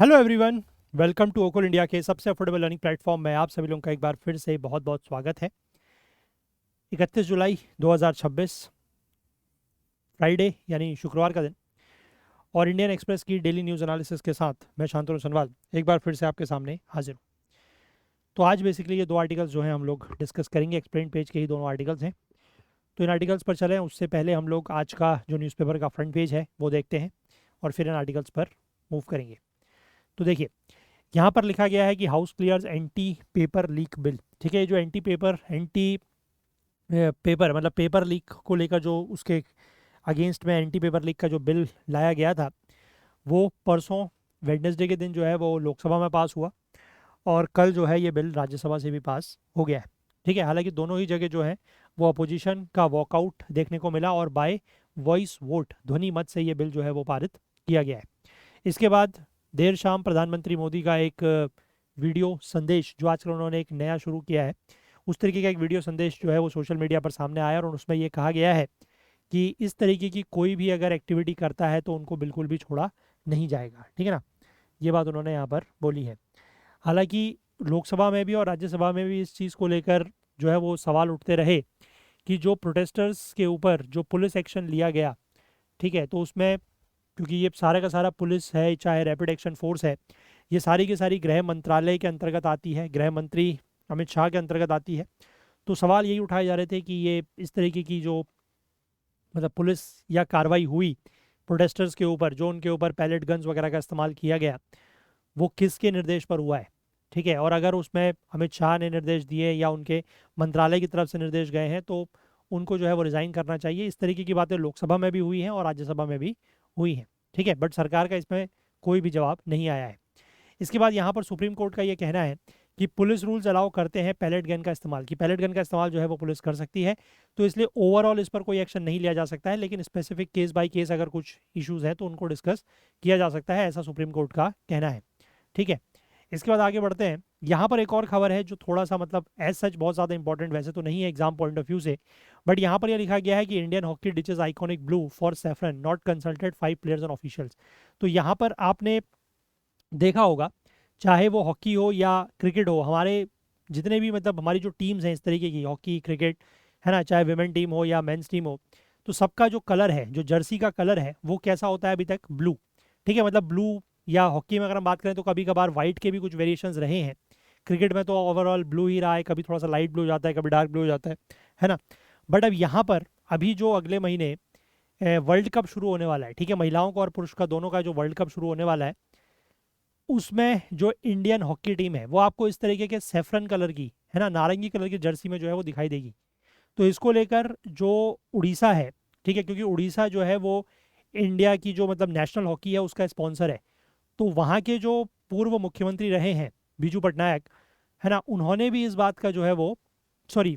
Hello everyone, welcome to ओकोल India के सबसे अफोर्डेबल लर्निंग प्लेटफॉर्म में आप सभी लोगों का एक बार फिर से बहुत बहुत स्वागत है। 31 जुलाई 2026 फ्राइडे यानी शुक्रवार का दिन और इंडियन एक्सप्रेस की डेली न्यूज़ एनालिसिस के साथ मैं शांतनु सनवाल एक बार फिर से आपके सामने हाजिर हूँ। तो आज बेसिकली ये दो आर्टिकल्स जो हैं हम लोग डिस्कस करेंगे। एक्सप्लेन पेज के ही दोनों आर्टिकल्स हैं, तो इन आर्टिकल्स पर चलें उससे पहले हम लोग आज का जो न्यूज़पेपर का फ्रंट पेज है वो देखते हैं और फिर इन आर्टिकल्स पर मूव करेंगे। तो देखिए, यहाँ पर लिखा गया है कि house clears anti paper leak bill. ठीक है, जो एंटी पेपर मतलब पेपर लीक को लेकर जो उसके अगेंस्ट में एंटी पेपर लीक का जो बिल लाया गया था वो परसों वेडनेसडे के दिन जो है वो लोकसभा में पास हुआ और कल जो है ये बिल राज्यसभा से भी पास हो गया है। ठीक है, हालांकि दोनों ही जगह जो है वो अपोजिशन का वॉकआउट देखने को मिला और बाय वॉइस वोट ध्वनि मत से ये बिल जो है वो पारित किया गया है। इसके बाद देर शाम प्रधानमंत्री मोदी का एक वीडियो संदेश जो आजकल उन्होंने एक नया शुरू किया है, उस तरीके का एक वीडियो संदेश जो है वो सोशल मीडिया पर सामने आया और उसमें ये कहा गया है कि इस तरीके की कोई भी अगर एक्टिविटी करता है तो उनको बिल्कुल भी छोड़ा नहीं जाएगा। ठीक है ना, ये बात उन्होंने यहाँ पर बोली है। हालांकि लोकसभा में भी और राज्यसभा में भी इस चीज़ को लेकर जो है वो सवाल उठते रहे कि जो प्रोटेस्टर्स के ऊपर जो पुलिस एक्शन लिया गया, ठीक है, तो उसमें क्योंकि ये सारा का सारा पुलिस है चाहे रैपिड एक्शन फोर्स है, ये सारी की सारी गृह मंत्रालय के अंतर्गत आती है, गृह मंत्री अमित शाह के अंतर्गत आती है। तो सवाल यही उठाए जा रहे थे कि ये इस तरीके की जो मतलब पुलिस या कार्रवाई हुई प्रोटेस्टर्स के ऊपर, जो उनके ऊपर पैलेट गन्स वगैरह का इस्तेमाल किया गया, वो किसके निर्देश पर हुआ है। ठीक है, और अगर उसमें अमित शाह ने निर्देश दिए या उनके मंत्रालय की तरफ से निर्देश गए हैं तो उनको जो है वो रिज़ाइन करना चाहिए। इस तरीके की बातें लोकसभा में भी हुई हैं और राज्यसभा में भी हुई हैं। ठीक है, बट सरकार का इसमें कोई भी जवाब नहीं आया है। इसके बाद यहाँ पर सुप्रीम कोर्ट का ये कहना है कि पुलिस रूल्स अलाउ करते हैं पैलेट गन का इस्तेमाल, कि पैलेट गन का इस्तेमाल जो है वो पुलिस कर सकती है, तो इसलिए ओवरऑल इस पर कोई एक्शन नहीं लिया जा सकता है, लेकिन स्पेसिफिक केस बाय केस अगर कुछ इश्यूज हैं तो उनको डिस्कस किया जा सकता है, ऐसा सुप्रीम कोर्ट का कहना है। ठीक है, इसके बाद आगे बढ़ते हैं। यहाँ पर एक और खबर है जो थोड़ा सा मतलब एज सच बहुत ज़्यादा इंपॉर्टेंट वैसे तो नहीं है एग्जाम पॉइंट ऑफ व्यू से, बट यहाँ पर यह लिखा गया है कि Indian hockey डिचेज iconic blue for saffron not consulted 5 players and officials. तो यहाँ पर आपने देखा होगा, चाहे वो हॉकी हो या क्रिकेट हो, हमारे जितने भी मतलब हमारी जो टीम्स हैं इस तरीके की, हॉकी क्रिकेट है ना, चाहे विमेन टीम हो या मेंस टीम हो, तो सबका जो कलर है, जो जर्सी का कलर है वो कैसा होता है अभी तक, ब्लू। ठीक है, मतलब ब्लू, या हॉकी में अगर हम बात करें तो कभी कभार वाइट के भी कुछ वेरिएशंस रहे हैं। क्रिकेट में तो ओवरऑल ब्लू ही रहा है, कभी थोड़ा सा लाइट ब्लू हो जाता है, कभी डार्क ब्लू हो जाता है ना। बट अब यहाँ पर अभी जो अगले महीने वर्ल्ड कप शुरू होने वाला है, ठीक है, महिलाओं का और पुरुष का दोनों का जो वर्ल्ड कप शुरू होने वाला है, उसमें जो इंडियन हॉकी टीम है वो आपको इस तरीके के सेफरन कलर की, है ना, नारंगी कलर की जर्सी में जो है वो दिखाई देगी। तो इसको लेकर जो उड़ीसा है, ठीक है, क्योंकि उड़ीसा जो है वो इंडिया की जो मतलब नेशनल हॉकी है उसका स्पॉन्सर है, तो वहाँ के जो पूर्व मुख्यमंत्री रहे हैं बीजू पटनायक, है ना, उन्होंने भी इस बात का जो है वो, sorry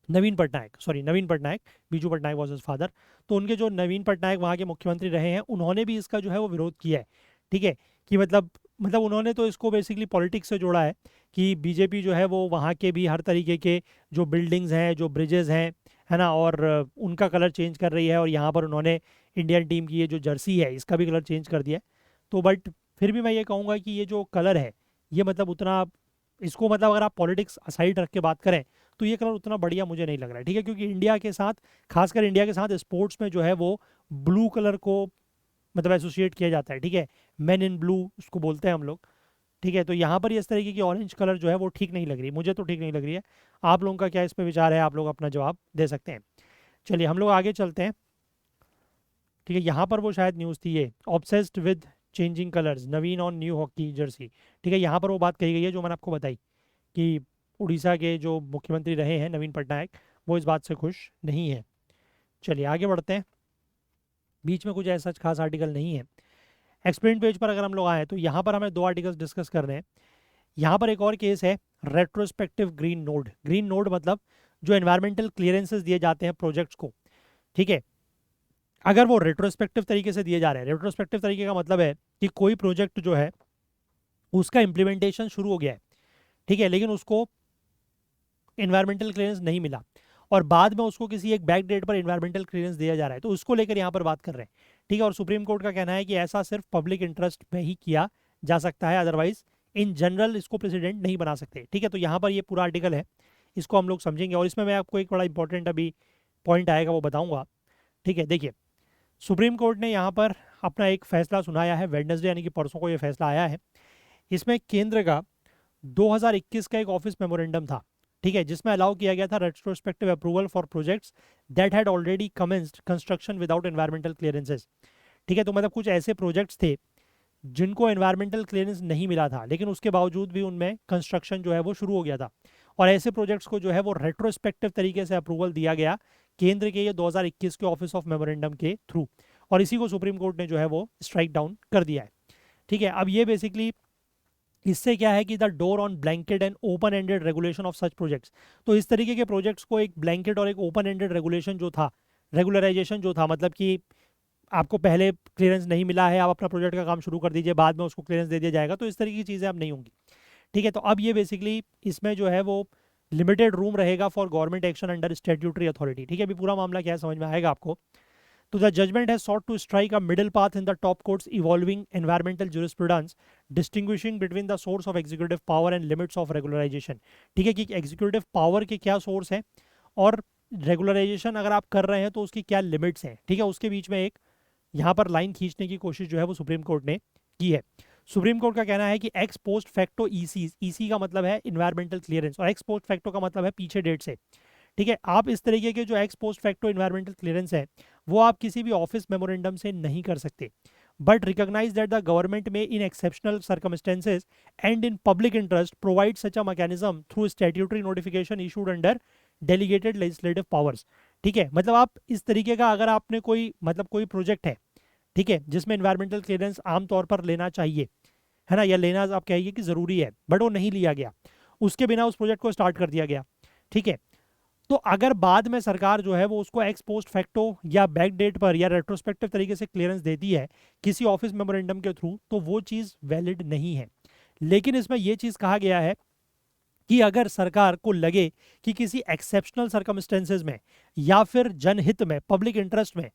Naveen Patnaik, Biju Patnaik was his father, तो उनके जो नवीन पटनायक वहाँ के मुख्यमंत्री रहे हैं उन्होंने भी इसका जो है वो विरोध किया है। ठीक है, कि मतलब उन्होंने तो इसको बेसिकली पॉलिटिक्स से जोड़ा है कि बीजेपी जो है वो वहाँ के भी हर तरीके के जो बिल्डिंग्स हैं, जो ब्रिजेस हैं, है ना, और उनका कलर चेंज कर रही है, और यहाँ पर उन्होंने इंडियन टीम की ये जो जर्सी है इसका भी कलर चेंज कर दिया है। तो बट फिर भी मैं ये कहूँगा कि ये जो कलर है ये मतलब उतना, इसको मतलब अगर आप पॉलिटिक्स असाइड रख के बात करें तो ये कलर उतना बढ़िया मुझे नहीं लग रहा है। ठीक है, क्योंकि इंडिया के साथ, खासकर इंडिया के साथ स्पोर्ट्स में जो है वो ब्लू कलर को मतलब एसोसिएट किया जाता है। ठीक है, मैन इन ब्लू उसको बोलते हैं हम लोग। ठीक है, तो यहाँ पर इस तरीके की ऑरेंज कलर जो है वो ठीक नहीं लग रही, मुझे तो ठीक नहीं लग रही है। आप लोगों का क्या इस पर विचार है, आप लोग अपना जवाब दे सकते हैं। चलिए हम लोग आगे चलते हैं। ठीक है, यहाँ पर वो शायद न्यूज़ थी ये, obsessed with changing colours Naveen on new hockey Jersey. ठीक है, यहाँ पर वो बात कही गई है जो मैंने आपको बताई कि उड़ीसा के जो मुख्यमंत्री रहे हैं नवीन पटनायक, वो इस बात से खुश नहीं है। चलिए आगे बढ़ते हैं, बीच में कुछ ऐसा खास आर्टिकल नहीं है। एक्सप्लेन पेज पर अगर हम लोग आए तो यहाँ पर हमें दो आर्टिकल्स डिस्कस करने हैं। यहाँ पर एक और केस है, retrospective green node. Green node मतलब जो एनवायरमेंटल क्लियरेंसेस दिए जाते हैं प्रोजेक्ट्स को, ठीक है, अगर वो रेट्रोस्पेक्टिव तरीके से दिए जा रहे हैं, रेट्रोस्पेक्टिव तरीके का मतलब है कि कोई प्रोजेक्ट जो है उसका इम्प्लीमेंटेशन शुरू हो गया है, ठीक है, लेकिन उसको इन्वायरमेंटल क्लियरेंस नहीं मिला और बाद में उसको किसी एक बैक डेट पर इन्वायरमेंटल क्लियरेंस दिया जा रहा है, तो उसको लेकर यहाँ पर बात कर रहे हैं। ठीक है, और सुप्रीम कोर्ट का कहना है कि ऐसा सिर्फ पब्लिक इंटरेस्ट में ही किया जा सकता है, अदरवाइज इन जनरल इसको प्रेसिडेंट नहीं बना सकते। ठीक है, तो यहाँ पर ये पूरा आर्टिकल है, इसको हम लोग समझेंगे और इसमें मैं आपको एक बड़ा इंपॉर्टेंट अभी पॉइंट आएगा वो बताऊंगा। ठीक है, देखिए सुप्रीम कोर्ट ने यहाँ पर अपना एक फैसला सुनाया है, वेडनेसडे यानी कि परसों को ये फैसला आया है। इसमें केंद्र का 2021 का एक ऑफिस मेमोरेंडम था, ठीक है, जिसमें अलाउ किया गया था retrospective approval for projects that had already commenced construction without environmental clearances. ठीक है, तो मतलब कुछ ऐसे प्रोजेक्ट्स थे जिनको एनवायरमेंटल क्लियरेंस नहीं मिला था, लेकिन उसके बावजूद भी उनमें कंस्ट्रक्शन जो है वो शुरू हो गया था, और ऐसे प्रोजेक्ट्स को जो है वो रेट्रोस्पेक्टिव तरीके से अप्रूवल दिया गया केंद्र के ये 2021 के ऑफिस ऑफ मेमोरेंडम के थ्रू, और इसी को सुप्रीम कोर्ट ने जो है वो स्ट्राइक डाउन कर दिया है। ठीक है, अब ये बेसिकली इससे क्या है कि the door on blanket and open ended regulation of such projects, तो इस तरीके के प्रोजेक्ट्स को एक ब्लैंकेट और एक ओपन एंडेड रेगुलेशन जो था, रेगुलराइजेशन जो था, मतलब कि आपको पहले क्लियरेंस नहीं मिला है, आप अपना प्रोजेक्ट का काम शुरू कर दीजिए, बाद में उसको क्लियरेंस दे दिया जाएगा, तो इस तरीके की चीज़ें अब नहीं होंगी। ठीक है, तो अब ये बेसिकली इसमें जो है वो लिमिटेड रूम रहेगा for government action under statutory authority. ठीक है, अभी पूरा मामला क्या है समझ में आएगा आपको। तो the judgement has sought to strike a middle path in the top court's evolving environmental jurisprudence, distinguishing between the source of executive power and limits of regularization। ठीक है, कि एग्जीक्यूटिव पावर के क्या सोर्स है और रेगुलराइजेशन अगर आप कर रहे हैं तो उसकी क्या लिमिट्स हैं। ठीक है, उसके बीच में एक यहाँ पर लाइन खींचने की कोशिश जो है वो सुप्रीम कोर्ट ने की है। सुप्रीम कोर्ट का कहना है कि ex post facto EC, EC का मतलब है इन्वायरमेंटल क्लियरेंस और एक्स पोस्ट फैक्टो का मतलब है पीछे डेट से। ठीक है, आप इस तरीके के जो x post facto environmental clearance है वो आप किसी भी ऑफिस मेमोरेंडम से नहीं कर सकते, but recognise that the government may in exceptional circumstances and in public interest provide such a mechanism through statutory notification issued under delegated legislative powers. ठीक है, मतलब आप इस तरीके का अगर आपने कोई मतलब कोई प्रोजेक्ट है, ठीक है, जिसमें इन्वायरमेंटल क्लियरेंस आमतौर पर लेना चाहिए, है ना, या लेना आप कहिए कि ज़रूरी है, बट वो नहीं लिया गया, उसके बिना उस प्रोजेक्ट को स्टार्ट कर दिया गया। ठीक है, तो अगर बाद में सरकार जो है वो उसको एक्स पोस्ट फैक्टो या बैक डेट पर या रेट्रोस्पेक्टिव तरीके से क्लियरेंस देती है किसी ऑफिस मेमोरेंडम के थ्रू, तो वो चीज़ वैलिड नहीं है। लेकिन इसमें यह चीज़ कहा गया है कि अगर सरकार को लगे कि किसी एक्सेप्शनल सर्कमस्टेंसेज में या फिर जनहित में, पब्लिक इंटरेस्ट में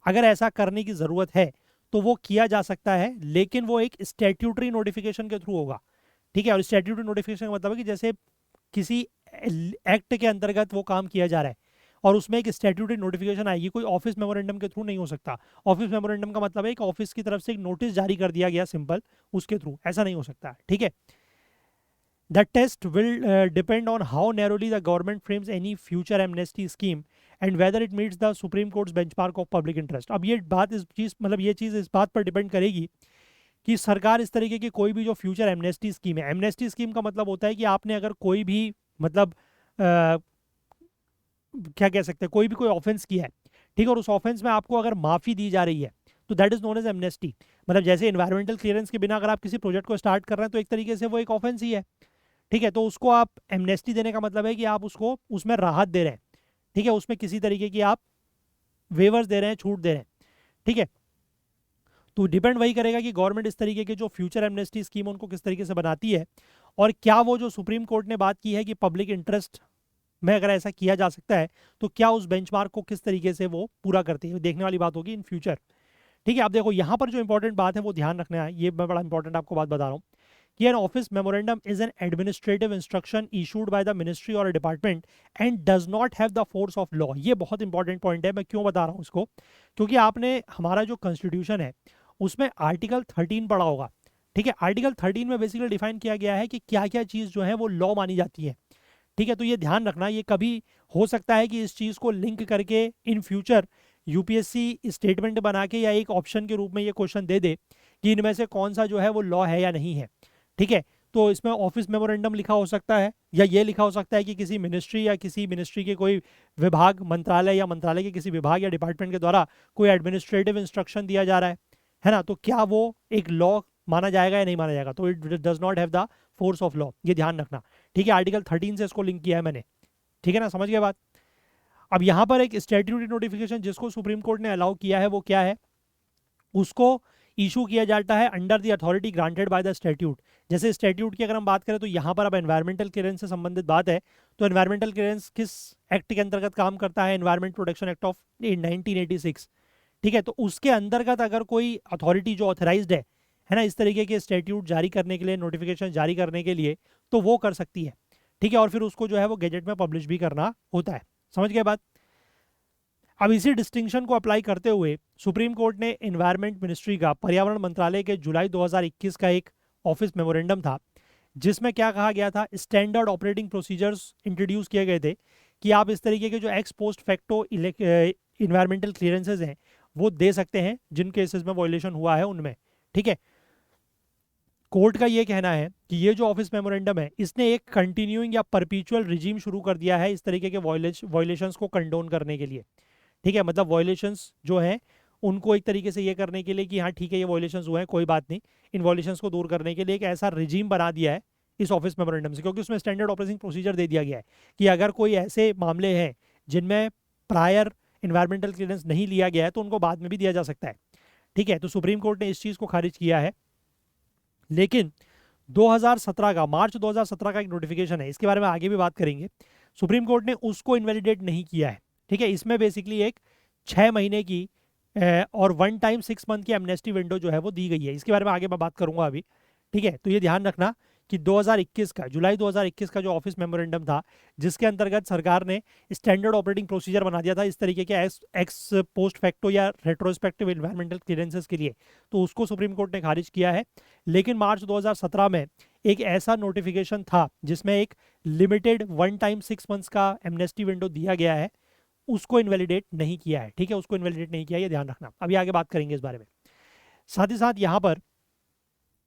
अगर ऐसा करने की ज़रूरत है तो वो किया जा सकता है, लेकिन वो एक स्टैट्यूटरी नोटिफिकेशन के थ्रू होगा। ठीक है, और स्टैट्यूटरी नोटिफिकेशन का मतलब है कि जैसे किसी एक्ट के अंतर्गत वो काम किया जा रहा है और उसमें एक स्टैट्यूटरी नोटिफिकेशन आएगी, कोई ऑफिस मेमोरेंडम के थ्रू नहीं हो सकता। ऑफिस मेमोरेंडम का मतलब है एक ऑफिस की तरफ से एक नोटिस जारी कर दिया गया सिंपल, उसके थ्रू ऐसा नहीं हो सकता। ठीक है, the test will depend on how narrowly the government frames any future amnesty scheme and whether it meets the supreme court's benchmark of public interest. अब ये बात इस चीज़ मतलब ये चीज़ इस बात पर डिपेंड करेगी कि सरकार इस तरीके की कोई भी जो फ्यूचर एमनेस्टी स्कीम है, एमनेस्टी स्कीम का मतलब होता है कि आपने अगर कोई भी मतलब क्या कह सकते हैं, कोई भी कोई ऑफेंस किया है, ठीक है, और उस ऑफेंस में आपको अगर माफ़ी दी जा रही है तो that is known as amnesty. मतलब जैसे इन्वायरमेंटल क्लियरेंस के बिना अगर आप किसी प्रोजेक्ट को स्टार्ट कर रहे हैं तो एक तरीके से वो एक ऑफेंस ही है। ठीक है, तो उसको आप एमनेस्टी देने का मतलब है कि आप उसको उसमें राहत दे रहे हैं। ठीक है, उसमें किसी तरीके की आप वेवर्स दे रहे हैं, छूट दे रहे हैं। ठीक है, तो डिपेंड वही करेगा कि गवर्नमेंट इस तरीके के जो फ्यूचर एमनेस्टी स्कीम उनको किस तरीके से बनाती है, और क्या वो जो सुप्रीम कोर्ट ने बात की है कि पब्लिक इंटरेस्ट में अगर ऐसा किया जा सकता है तो क्या उस बेंचमार्क को किस तरीके से वो पूरा करती है, देखने वाली बात होगी इन फ्यूचर। ठीक है, आप देखो यहाँ पर जो इंपॉर्टेंट बात है वो ध्यान रखना है, ये मैं बड़ा इंपॉर्टेंट आपको बात बता रहा हूँ कि an office memorandum is an administrative instruction issued by the ministry और department and does not have the force of law. ये बहुत इंपॉर्टेंट पॉइंट है, मैं क्यों बता रहा हूँ इसको, क्योंकि आपने हमारा जो कॉन्स्टिट्यूशन है उसमें आर्टिकल 13 पढ़ा होगा। ठीक है, आर्टिकल 13 में बेसिकली डिफाइन किया गया है कि क्या क्या चीज़ जो है वो लॉ मानी जाती है। ठीक है, तो ये ध्यान रखना, ये कभी हो सकता है कि इस चीज़ को लिंक करके इन फ्यूचर यूपीएससी स्टेटमेंट बना के या एक ऑप्शन के रूप में ये क्वेश्चन दे दे कि इनमें से कौन सा जो है वो लॉ है या नहीं है। ठीक है, तो इसमें ऑफिस मेमोरेंडम लिखा हो सकता है, या ये लिखा हो सकता है कि किसी मिनिस्ट्री या किसी मिनिस्ट्री के कोई विभाग, मंत्रालय या मंत्रालय के किसी विभाग या डिपार्टमेंट के द्वारा कोई एडमिनिस्ट्रेटिव इंस्ट्रक्शन दिया जा रहा है ना, तो क्या वो एक लॉ माना जाएगा या नहीं माना जाएगा, तो it does not have the force of law, ये ध्यान रखना। ठीक है, आर्टिकल 13 से इसको लिंक किया है मैंने। ठीक है ना, समझ गए बात। अब यहाँ पर एक स्टैट्यूटरी नोटिफिकेशन जिसको सुप्रीम कोर्ट ने अलाउ किया है वो क्या है, उसको इशू किया जाता है under the authority granted by the statute. जैसे स्टैट्यूट की अगर हम बात करें तो यहाँ पर अब एनवायरमेंटल क्लियरेंस से संबंधित बात है, तो एनवायरमेंटल क्लियरेंस किस एक्ट के अंतर्गत काम करता है, एनवायरमेंट प्रोटेक्शन एक्ट ऑफ 1986। ठीक है, तो उसके अंतर्गत अगर कोई अथॉरिटी जो ऑथराइज्ड है है ना, इस तरीके के स्टैट्यूट जारी करने के लिए, नोटिफिकेशन जारी करने के लिए, तो वो कर सकती है। ठीक है, और फिर उसको जो है वो गेजेट में पब्लिश भी करना होता है। समझ गए बात। अब इसी डिस्टिंक्शन को अप्लाई करते हुए सुप्रीम कोर्ट ने एनवायरमेंट मिनिस्ट्री का पर्यावरण मंत्रालय के जुलाई 2021 का एक ऑफिस मेमोरेंडम था, जिसमें क्या कहा गया था, स्टैंडर्ड ऑपरेटिंग प्रोसीजर्स इंट्रोड्यूस किए गए थे कि आप इस तरीके के जो x post facto environmental clearances हैं वो दे सकते हैं जिन केसेस में वॉयलेशन हुआ है उनमें। ठीक है, कोर्ट का ये कहना है कि ये जो ऑफिस मेमोरेंडम है इसने एक कंटिन्यूइंग या परपीचुअल रिजीम शुरू कर दिया है इस तरीके के वॉयलेशंस को कंडोन करने के लिए। ठीक है, मतलब वॉयलेशंस जो हैं उनको एक तरीके से ये करने के लिए कि हाँ ठीक है ये वॉयलेशंस हुए हैं, कोई बात नहीं, इन वॉयलेशंस को दूर करने के लिए एक ऐसा रिजीम बना दिया है इस ऑफिस मेमोरेंडम से, क्योंकि उसमें स्टैंडर्ड ऑपरेटिंग प्रोसीजर दे दिया गया है कि अगर कोई ऐसे मामले हैं जिनमें प्रायर इन्वायरमेंटल क्लियरेंस नहीं लिया गया है तो उनको बाद में भी दिया जा सकता है। ठीक है, तो सुप्रीम कोर्ट ने इस चीज़ को खारिज किया है। लेकिन 2017 का, मार्च 2017 का एक नोटिफिकेशन है, इसके बारे में आगे भी बात करेंगे, सुप्रीम कोर्ट ने उसको इनवैलिडेट नहीं किया है। ठीक है, इसमें बेसिकली एक 6 महीने की और 1 टाइम 6 मंथ की एमनेस्टी विंडो जो है वो दी गई है। इसके बारे में आगे मैं बात करूंगा अभी। ठीक है, तो ये ध्यान रखना कि 2021 का, जुलाई 2021 का जो ऑफिस मेमोरेंडम था जिसके अंतर्गत सरकार ने स्टैंडर्ड ऑपरेटिंग प्रोसीजर बना दिया था इस तरीके के एक्स पोस्ट फैक्टो या रेट्रोस्पेक्टिव इन्वायरमेंटल क्लियरेंसेस के लिए, तो उसको सुप्रीम कोर्ट ने खारिज किया है। लेकिन मार्च 2017 में एक ऐसा नोटिफिकेशन था जिसमें एक लिमिटेड 1 टाइम 6 मंथ्स का एमनेस्टी विंडो दिया गया है, उसको इनवैलिडेट नहीं किया है। ठीक है, उसको इनवैलिडेट नहीं किया, ये ध्यान रखना। अभी आगे बात करेंगे इस बारे में। साथ ही साथ यहाँ पर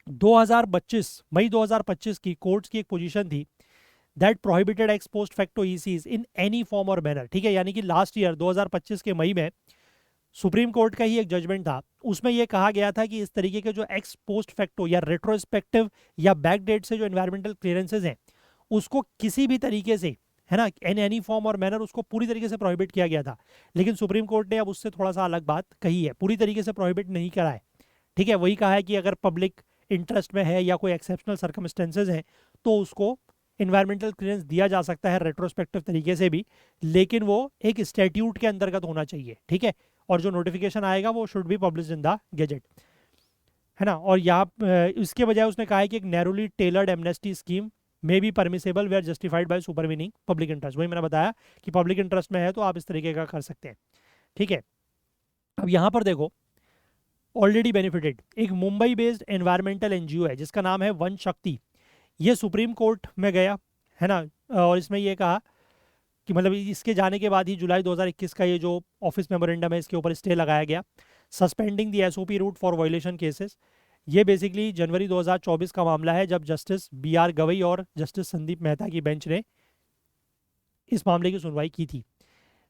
2025 मई 2025 की कोर्ट्स की एक पोजीशन थी that prohibited ex post facto ECs in any form और मैनर। ठीक है, यानी कि लास्ट ईयर 2025 के मई में सुप्रीम कोर्ट का ही एक जजमेंट था, उसमें यह कहा गया था कि इस तरीके के जो एक्स पोस्ट फैक्टो या रेट्रोस्पेक्टिव या बैक डेट से जो एनवायरमेंटल क्लियरेंसेज हैं उसको किसी भी तरीके से, है ना, इन एनी फॉर्म और मैनर, उसको पूरी तरीके से प्रोहिबिट किया गया था। लेकिन सुप्रीम कोर्ट ने अब उससे थोड़ा सा अलग बात कही है, पूरी तरीके से प्रोहिबिट नहीं करा है। ठीक है, वही कहा है कि अगर पब्लिक इंटरेस्ट में है या कोई एक्सेप्शनल सर्कमस्टेंसेज हैं तो उसको इन्वायरमेंटल क्लियरेंस दिया जा सकता है रेट्रोस्पेक्टिव तरीके से भी, लेकिन वो एक स्टैट्यूट के अंतर्गत होना चाहिए। ठीक है, और जो नोटिफिकेशन आएगा वो should be publish in the gazette, है ना। और यहाँ इसके बजाय उसने कहा है कि एक narrowly tailored amnesty scheme may be permissible where justified by supervening public interest. वही मैंने बताया कि पब्लिक इंटरेस्ट में है तो आप इस तरीके का कर सकते हैं। ठीक है, अब यहाँ पर देखो, ऑलरेडी बेनिफिटेड एक मुंबई बेस्ड एनवायरमेंटल एनजीओ है जिसका नाम है वन शक्ति, ये सुप्रीम कोर्ट में गया, है ना, और इसमें ये कहा कि मतलब इसके जाने के बाद ही जुलाई 2021 का ये जो ऑफिस मेमोरेंडम है इसके ऊपर स्टे लगाया गया, suspending the SOP route for violation cases. ये बेसिकली जनवरी 2024 का मामला है जब जस्टिस BR गवई और जस्टिस संदीप मेहता की बेंच ने इस मामले की सुनवाई की थी।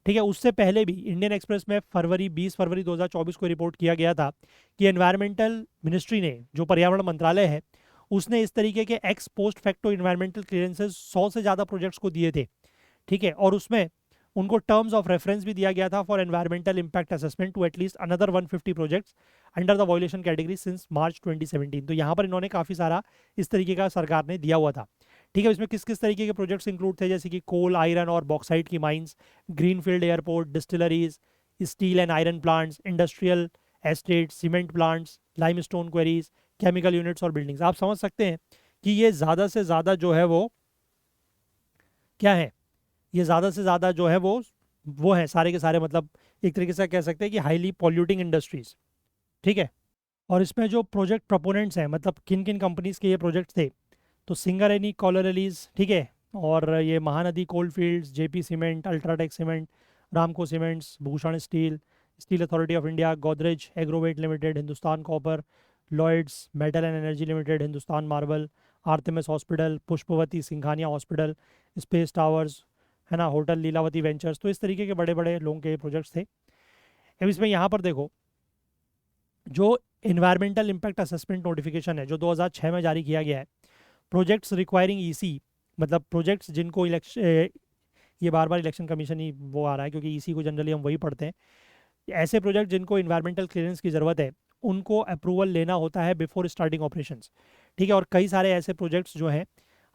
ठीक है, उससे पहले भी इंडियन एक्सप्रेस में 20 फरवरी 2024 को रिपोर्ट किया गया था कि एनवायरमेंटल मिनिस्ट्री ने, जो पर्यावरण मंत्रालय है, उसने इस तरीके के x post facto environmental clearances 100 से ज़्यादा प्रोजेक्ट्स को दिए थे। ठीक है, और उसमें उनको टर्म्स ऑफ रेफरेंस भी दिया गया था for environmental impact assessment to at least another 150 projects under the violation category since March 2017। तो यहाँ पर इन्होंने काफ़ी सारा इस तरीके का सरकार ने दिया हुआ था। ठीक है, इसमें किस किस तरीके के प्रोजेक्ट्स इंक्लूड थे, जैसे कि कोल, आयरन और बॉक्साइट की mines, greenfield airport, distilleries, steel and iron plants, industrial estate, cement plants, limestone queries, chemical units और बिल्डिंग्स। आप समझ सकते हैं कि ये ज़्यादा से ज़्यादा जो है वो क्या है, ये ज़्यादा से ज़्यादा जो है वो है सारे के सारे, मतलब एक तरीके से कह सकते हैं कि हाईली पॉल्यूटिंग इंडस्ट्रीज। ठीक है, और इसमें जो प्रोजेक्ट प्रपोनेंट्स हैं, मतलब किन किन कंपनीज के ये प्रोजेक्ट थे, तो सिंगरेनी कोलरेलीज, ठीक है, और ये Mahanadi coal fields, JP cement, UltraTech cement, Ramco cements, Bhushan steel, steel authority of India, Godrej Agrovet limited, Hindustan copper, Lloyds metal and energy limited, Hindustan marble, Artemis hospital, Pushpawati Singhania hospital, space towers, है ना, होटल लीलावती वेंचर्स। तो इस तरीके के बड़े बड़े लोगों के प्रोजेक्ट्स थे। अब इसमें यहाँ पर देखो, जो इन्वायरमेंटल इम्पैक्ट असेसमेंट नोटिफिकेशन है जो 2006 में जारी किया गया है, प्रोजेक्ट्स रिक्वायरिंग EC, मतलब प्रोजेक्ट्स जिनको इलेक्शन, ये बार बार इलेक्शन कमीशन ही वो आ रहा है क्योंकि EC को जनरली हम वही पढ़ते हैं, ऐसे प्रोजेक्ट जिनको इन्वायरमेंटल क्लियरेंस की ज़रूरत है उनको अप्रूवल लेना होता है बिफोर स्टार्टिंग ऑपरेशंस। ठीक है, और कई सारे ऐसे प्रोजेक्ट्स जो हैं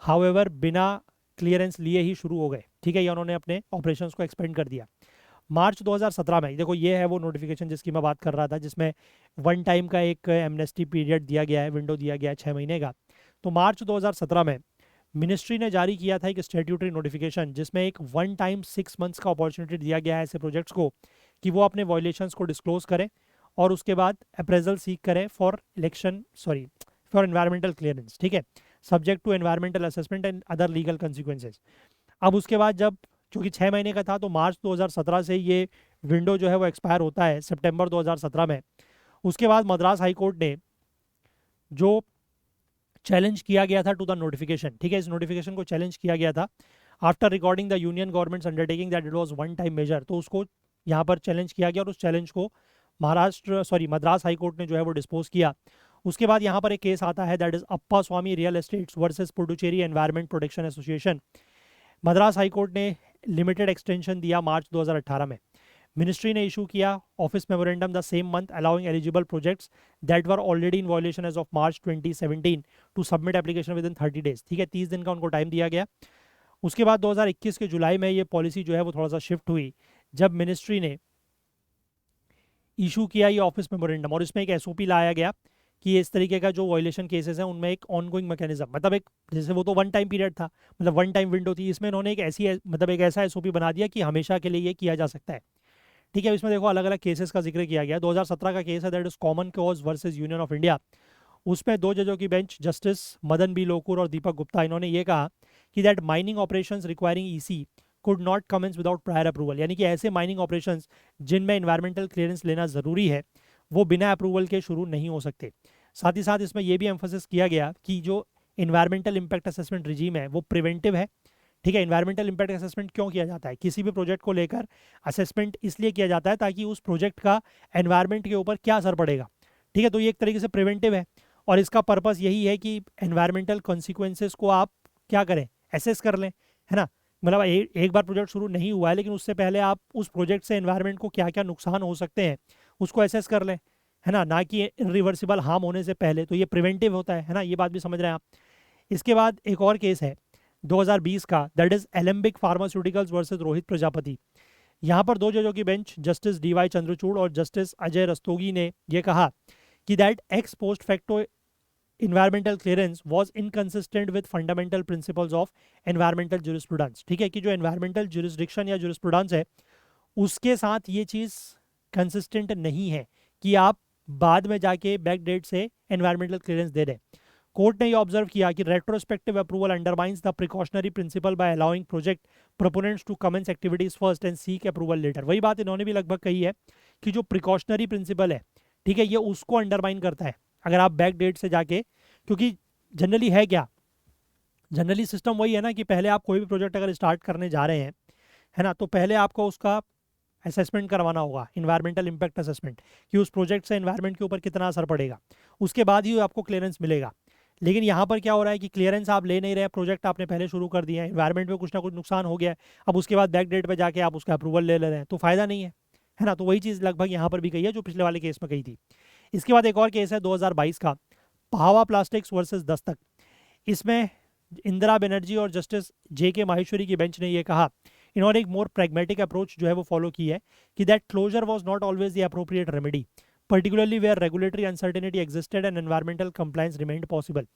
हाउएवर बिना क्लियरेंस लिए ही शुरू हो गए। ठीक है, या उन्होंने अपने ऑपरेशंस को एक्सपेंड कर दिया। मार्च 2017 में, देखो ये है वो नोटिफिकेशन जिसकी मैं बात कर रहा था, जिसमें वन टाइम का एक एमनेस्टी पीरियड दिया गया है, विंडो दिया गया है 6 महीने का। तो मार्च 2017 में मिनिस्ट्री ने जारी किया था एक स्टैट्यूटरी नोटिफिकेशन, जिसमें एक वन टाइम 6 मंथ्स का अपॉर्चुनिटी दिया गया है ऐसे प्रोजेक्ट्स को कि वो अपने वायलेशंस को डिस्क्लोज करें और उसके बाद अप्रेजल सीक करें फॉर एनवायरमेंटल क्लियरेंस, ठीक है, subject to environmental assessment and other legal consequences. अब उसके बाद जब चूंकि 6 महीने का था, तो मार्च 2017 से ये विंडो जो है वो एक्सपायर होता है सितंबर 2017 में। उसके बाद मद्रास हाई कोर्ट ने जो चैलेंज किया गया था टू द नोटिफिकेशन, ठीक है, इस नोटिफिकेशन को चैलेंज किया गया था after recording the union government's undertaking that it was one time measure. तो उसको यहाँ पर चैलेंज किया गया और उस चैलेंज को मद्रास हाई कोर्ट ने जो है वो डिस्पोज किया। उसके बाद यहाँ पर एक केस आता है, that is Appaswamy real estates versus Puducherry environment protection association. Madras high court ने लिमिटेड एक्सटेंशन दिया मार्च 2018 में। मिनिस्ट्री ने इशू किया office memorandum the same month allowing eligible projects that were already in violation as of March 2017 to submit application within 30 days, ठीक है, 30 दिन का उनको टाइम दिया गया। उसके बाद 2021 के जुलाई में ये पॉलिसी जो है वो थोड़ा सा शिफ्ट हुई, जब मिनिस्ट्री ने इशू किया ये ऑफिस मेमोरेंडम, और इसमें एक एसओपी लाया गया कि इस तरीके का जो वायलेशन केसेस हैं उनमें एक ऑनगोइंग मैकेनिज्म, मतलब एक, जैसे वो तो वन टाइम पीरियड था, मतलब वन टाइम विंडो थी, इसमें इन्होंने एक ऐसा एसओपी बना दिया कि हमेशा के लिए ये किया जा सकता है, ठीक है। इसमें देखो अलग अलग केसेस का जिक्र किया गया। 2017 का केस है, that is common cause versus union of India. उसमें 2 जजों की bench, justice Madan B Lokur और दीपक गुप्ता, इन्होंने ये कहा कि that mining operations requiring EC could not commence without prior approval, यानी कि ऐसे माइनिंग ऑपरेशंस जिनमें एनवायरमेंटल क्लियरेंस लेना ज़रूरी है वो बिना अप्रूवल के शुरू नहीं हो सकते। साथ ही साथ इसमें यह भी एम्फोसिस किया गया कि जो एनवायरमेंटल इम्पैक्ट असेसमेंट रिजीम है वो प्रिवेंटिव है, ठीक है। एनवायरमेंटल इम्पैक्ट असेसमेंट क्यों किया जाता है? किसी भी प्रोजेक्ट को लेकर असेसमेंट इसलिए किया जाता है ताकि उस प्रोजेक्ट का एनवायरमेंट के ऊपर क्या असर पड़ेगा, ठीक है। तो ये एक तरीके से प्रिवेंटिव है और इसका पर्पस यही है कि एनवायरमेंटल कॉन्सिक्वेंसेस को आप क्या करें, एसेस कर लें, है ना। मतलब एक बार प्रोजेक्ट शुरू नहीं हुआ है लेकिन उससे पहले आप उस प्रोजेक्ट से एनवायरमेंट को क्या क्या नुकसान हो सकते हैं उसको एसेस कर लें, है ना कि इरिवर्सिबल हार्म होने से पहले। तो ये प्रिवेंटिव होता है ना, ये बात भी समझ रहे हैं आप। इसके बाद एक और केस है 2020 का, that is Alembic pharmaceuticals versus Rohit Prajapati. यहाँ पर 2 जजों की बेंच, जस्टिस डीवाई चंद्रचूड़ और जस्टिस अजय रस्तोगी, ने यह कहा कि that ex post facto environmental clearance was inconsistent with fundamental principles of environmental jurisprudence, ठीक है, कि जो environmental jurisdiction या jurisprudence है उसके साथ ये चीज़ कंसिस्टेंट नहीं है कि आप बाद में जाके बैक डेट से एनवायरमेंटल क्लियरेंस दे दें। कोर्ट ने ये ऑब्जर्व किया कि retrospective approval undermines the precautionary principle by allowing project proponents to commence activities first and seek approval later. वही बात इन्होंने भी लगभग कही है कि जो प्रिकॉशनरी प्रिंसिपल है, ठीक है, ये उसको अंडरमाइन करता है अगर आप बैक डेट से जाके, क्योंकि जनरली है क्या, जनरली सिस्टम वही है ना कि पहले आप कोई भी प्रोजेक्ट अगर स्टार्ट करने जा रहे हैं, है ना, तो पहले आपको उसका असेसमेंट करवाना होगा, इन्वायरमेंटल इम्पैक्ट असेसमेंट, कि उस प्रोजेक्ट से इन्वायरमेंट के ऊपर कितना असर पड़ेगा, उसके बाद ही आपको क्लियरेंस मिलेगा। लेकिन यहाँ पर क्या हो रहा है कि क्लियरेंस आप ले नहीं रहे, प्रोजेक्ट आपने पहले शुरू कर दिया है, इन्वायरमेंट में कुछ ना कुछ नुकसान हो गया है, अब उसके बाद बैक डेट पर जाके आप उसका अप्रूवल ले रहे हैं, तो फायदा नहीं है ना। तो वही चीज़ लगभग यहाँ पर भी कही है जो पिछले वाले केस में कही थी। इसके बाद एक और केस है 2022 का, पावा प्लास्टिक्स वर्सेस दस्तक। इसमें इंदिरा बनर्जी और जस्टिस जे.के. माहेश्वरी की बेंच ने यह कहा, इन्होंने एक मोर प्रैग्मेटिक अप्रोच जो है वो फॉलो की है कि that closure was not always the appropriate remedy, particularly where regulatory uncertainty existed and environmental compliance remained possible,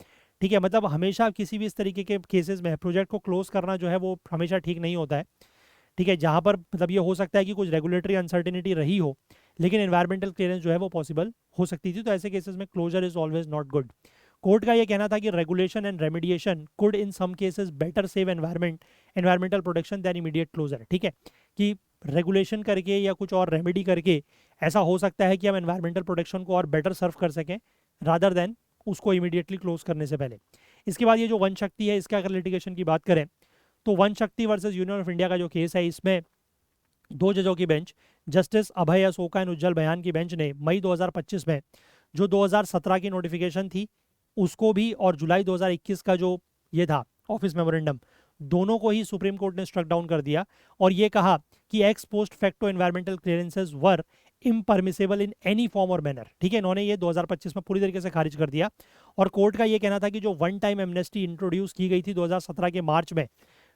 ठीक है। मतलब हमेशा किसी भी इस तरीके के केसेस में प्रोजेक्ट को क्लोज करना जो है वो हमेशा ठीक नहीं होता है, ठीक है, जहाँ पर मतलब ये हो सकता है कि कुछ रेगुलेटरी अनसर्टेनिटी रही हो लेकिन एनवायरमेंटल क्लियरेंस जो है वो पॉसिबल हो सकती थी, तो ऐसे केसेस में closure is always not good. Court का ये कहना था कि regulation and remediation could in some cases better save environmental protection than immediate closure, ठीक है, कि रेगुलेशन करके या कुछ और रेमेडी करके ऐसा हो सकता है कि हम एनवायरमेंटल प्रोटेक्शन को और बेटर सर्व कर सकें रादर देन उसको इमीडिएटली क्लोज करने से पहले। इसके बाद ये जो वन शक्ति है, इसका अगर लिटिगेशन की बात करें तो वन शक्ति वर्सेस यूनियन ऑफ इंडिया का जो केस है, इसमें 2 जजों की bench, justice Abhay Ashoka and Ujjal Bhuyan की बेंच ने मई 2025 में जो 2017 की नोटिफिकेशन थी उसको भी और जुलाई 2021 का जो ये था ऑफिस मेमोरेंडम, दोनों को ही सुप्रीम कोर्ट ने स्ट्रक डाउन कर दिया और ये कहा कि ex post facto environmental clearances were impermissible in any form और मैनर, ठीक है। इन्होंने ये 2025 में पूरी तरीके से खारिज कर दिया और कोर्ट का ये कहना था कि जो वन टाइम एमनेस्टी इंट्रोड्यूस की गई थी 2017 के मार्च में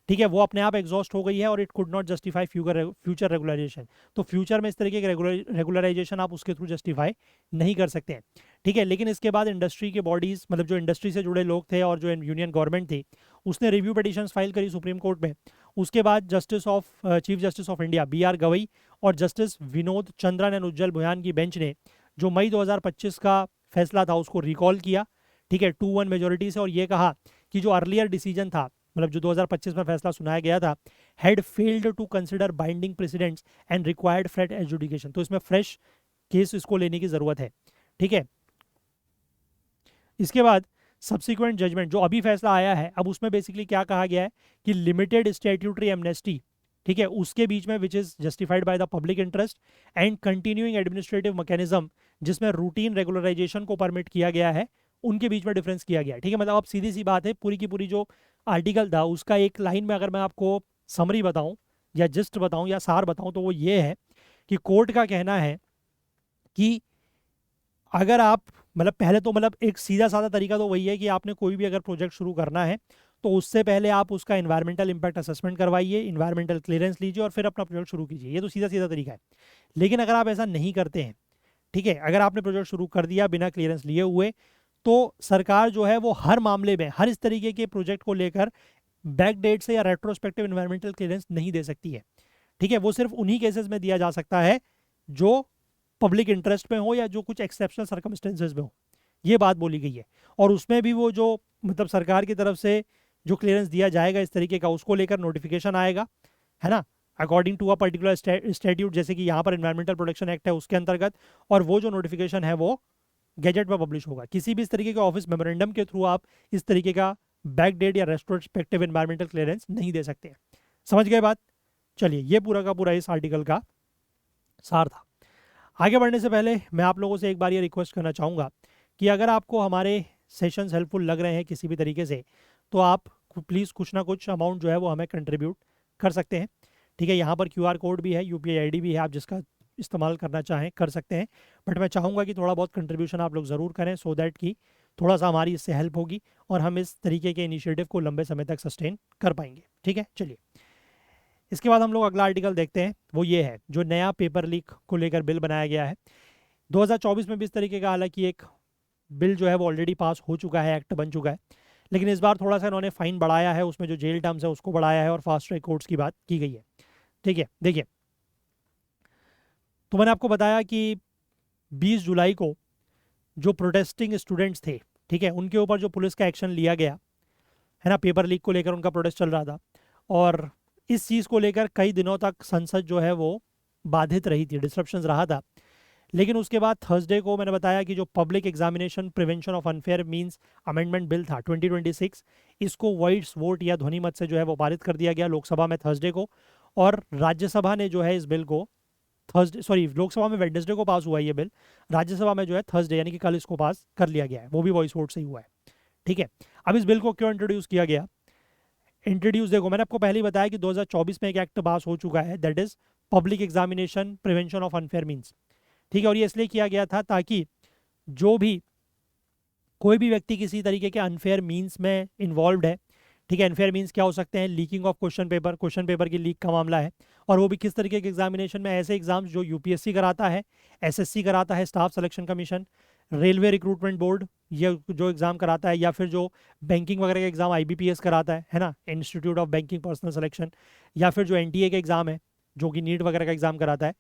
ठीक है, वो अपने आप एग्जॉस्ट हो गई है और it could not justify future regularisation. तो फ्यूचर में इस तरीके की रेगुलराइजेशन आप उसके थ्रू जस्टिफाई नहीं कर सकते हैं। ठीक है, लेकिन इसके बाद इंडस्ट्री के बॉडीज, मतलब जो इंडस्ट्री से जुड़े लोग थे और जो यूनियन गवर्नमेंट थी, उसने रिव्यू पिटिशन फाइल करी सुप्रीम कोर्ट में। उसके बाद chief justice of India B R Gavai और जस्टिस विनोद चंद्रन एंड उज्जवल भुयान की बेंच ने जो मई 2025 का फैसला था उसको रिकॉल किया। ठीक है, 2-1 मेजोरिटी से, और ये कहा कि जो अर्लियर डिसीजन था, मतलब जो 2025 में फैसला सुनाया गया था, had failed to consider binding precedents and required fresh adjudication. तो इसमें फ्रेश केस इसको लेने की जरूरत है। ठीक है, इसके बाद सब्सिक्वेंट जजमेंट जो अभी फैसला आया है, अब उसमें बेसिकली क्या कहा गया है कि लिमिटेड स्टैट्यूटरी एमनेस्टी, ठीक है, उसके बीच में which is justified by the public interest and continuing administrative mechanism जिसमें रूटीन रेगुलराइजेशन को परमिट किया गया है, उनके बीच में डिफरेंस किया गया है। ठीक है, मतलब अब सीधी सी बात है, पूरी की पूरी जो आर्टिकल था उसका एक लाइन में अगर मैं आपको समरी बताऊं या जिस्ट बताऊं या सार बताऊं तो वो ये है कि कोर्ट का कहना है कि अगर आप, मतलब पहले तो मतलब एक सीधा साधा तरीका तो वही है कि आपने कोई भी अगर प्रोजेक्ट शुरू करना है तो उससे पहले आप उसका इन्वायरमेंटल इम्पैक्ट असेसमेंट करवाइए, इन्वायरमेंटल क्लियरेंस लीजिए और फिर अपना प्रोजेक्ट शुरू कीजिए। ये तो सीधा सीधा तरीका है। लेकिन अगर आप ऐसा नहीं करते हैं, ठीक है, अगर आपने प्रोजेक्ट शुरू कर दिया बिना क्लियरेंस लिए हुए, तो सरकार जो है वो हर मामले में, हर इस तरीके के प्रोजेक्ट को लेकर बैक डेट से या रेट्रोस्पेक्टिव इन्वायरमेंटल क्लियरेंस नहीं दे सकती है। ठीक है, वो सिर्फ उन्हीं केसेस में दिया जा सकता है जो पब्लिक इंटरेस्ट में हो या जो कुछ एक्सेप्शनल सर्कमस्टेंसेज में हो, ये बात बोली गई है। और उसमें भी वो जो मतलब सरकार की तरफ से जो क्लियरेंस दिया जाएगा इस तरीके का, उसको लेकर नोटिफिकेशन आएगा, है ना, according to a particular statute, जैसे कि यहाँ पर एनवायरमेंटल प्रोटेक्शन एक्ट है उसके अंतर्गत, और वो जो नोटिफिकेशन है वो गैजेट में पब्लिश होगा। किसी भी इस तरीके के ऑफिस मेमोरेंडम के थ्रू आप इस तरीके का बैक डेट या रेट्रोस्पेक्टिव एनवायरमेंटल क्लियरेंस नहीं दे सकते हैं। समझ गए बात? चलिए, ये पूरा का पूरा इस आर्टिकल का सार था। आगे बढ़ने से पहले मैं आप लोगों से एक बार ये रिक्वेस्ट करना चाहूँगा कि अगर आपको हमारे सेशंस हेल्पफुल लग रहे हैं किसी भी तरीके से, तो आप प्लीज़ कुछ ना कुछ अमाउंट जो है वो हमें कंट्रीब्यूट कर सकते हैं। ठीक है, यहाँ पर क्यूआर कोड भी है, यूपीआई आईडी भी है, आप जिसका इस्तेमाल करना चाहें कर सकते हैं। बट मैं चाहूँगा कि थोड़ा बहुत कंट्रीब्यूशन आप लोग ज़रूर करें, सो दैट कि थोड़ा सा हमारी इससे हेल्प होगी और हम इस तरीके के इनिशिएटिव को लंबे समय तक सस्टेन कर पाएंगे। ठीक है, चलिए, इसके बाद हम लोग अगला आर्टिकल देखते हैं। वो ये है जो नया पेपर लीक को लेकर बिल बनाया गया है 2024 में भी इस तरीके का, हालांकि एक बिल जो है वो ऑलरेडी पास हो चुका है, एक्ट बन चुका है, लेकिन इस बार थोड़ा सा इन्होंने फाइन बढ़ाया है, उसमें जो जेल टर्म्स है उसको बढ़ाया है और फास्ट ट्रैक कोर्ट्स की बात की गई है। ठीक है, देखिए, तो मैंने आपको बताया कि 20 जुलाई को जो प्रोटेस्टिंग स्टूडेंट्स थे, ठीक है, उनके ऊपर जो पुलिस का एक्शन लिया गया है ना, पेपर लीक को लेकर उनका प्रोटेस्ट चल रहा था, और इस चीज़ को लेकर कई दिनों तक संसद जो है वो बाधित रही थी, डिसरप्शंस रहा था। लेकिन उसके बाद थर्सडे को मैंने बताया कि जो public examination prevention of unfair means amendment bill था 2026, इसको वॉइस वोट या ध्वनि मत से जो है वो पारित कर दिया गया लोकसभा में थर्सडे को, और राज्यसभा ने जो है इस बिल को लोकसभा में वेडनेसडे को पास हुआ है ये बिल, राज्यसभा में जो है थर्सडे यानी कि कल इसको पास कर लिया गया है, वो भी वॉइस वोट से ही हुआ है। ठीक है, अब इस बिल को क्यों इंट्रोड्यूस किया गया? इंट्रोड्यूस, देखो मैंने आपको पहले ही बताया कि 2024 में एक एक्ट पास हो चुका है, that is public examination prevention of unfair means. ठीक है, और ये इसलिए किया गया था ताकि जो भी कोई भी व्यक्ति किसी तरीके के अनफेयर मीन्स में इन्वॉल्व है, ठीक है, अनफेयर मीन्स क्या हो सकते हैं? लीकिंग ऑफ क्वेश्चन पेपर की लीक का मामला है, और वो भी किस तरीके के एग्जामिनेशन में? ऐसे एग्जाम्स जो यूपीएससी कराता है, एसएससी कराता है, staff selection commission, railway recruitment board ये जो एग्जाम कराता है, या फिर जो बैंकिंग वगैरह का एग्जाम आईबीपीएस कराता है ना, institute of banking personal selection, या फिर जो एनटीए के एग्जाम है जो कि नीट वगैरह का एग्जाम कराता है।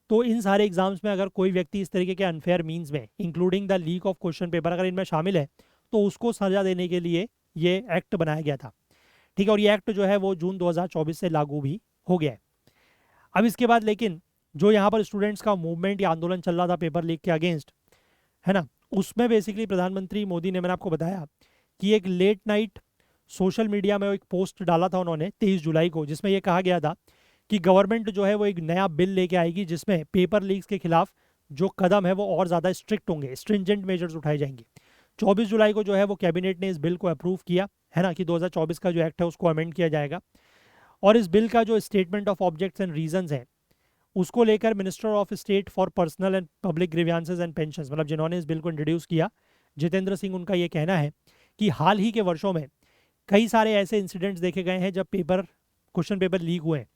तो इन सारे एग्जाम्स में अगर कोई व्यक्ति इस तरीके के अनफेयर मीन्स में, including the leak of question paper, अगर इनमें शामिल है, तो उसको सजा देने के लिए ये एक्ट बनाया गया था। ठीक है, और ये एक्ट जो है वो जून 2024 से लागू भी हो गया है। अब इसके बाद लेकिन जो यहाँ पर स्टूडेंट्स का मूवमेंट या आंदोलन चल रहा था पेपर लीक के अगेंस्ट, है ना, उसमें बेसिकली प्रधानमंत्री मोदी ने, मैंने आपको बताया कि एक लेट नाइट सोशल मीडिया में एक पोस्ट डाला था उन्होंने 23 जुलाई को, जिसमें यह कहा गया था कि गवर्नमेंट जो है वो एक नया बिल लेके आएगी जिसमें पेपर लीक्स के खिलाफ जो कदम है वो और ज़्यादा स्ट्रिक्ट होंगे, स्ट्रिंजेंट मेजर्स उठाए जाएंगे। 24 जुलाई को जो है वो कैबिनेट ने इस बिल को अप्रूव किया, है ना, कि 2024 का जो एक्ट है उसको अमेंड किया जाएगा। और इस बिल का जो statement of objects and reasons है उसको लेकर minister of state for personal and public grievances and pensions, मतलब जिन्होंने इस बिल को इंट्रोड्यूस किया, जितेंद्र सिंह, उनका ये कहना है कि हाल ही के वर्षों में कई सारे ऐसे इंसिडेंट्स देखे गए हैं जब क्वेश्चन पेपर लीक हुए हैं,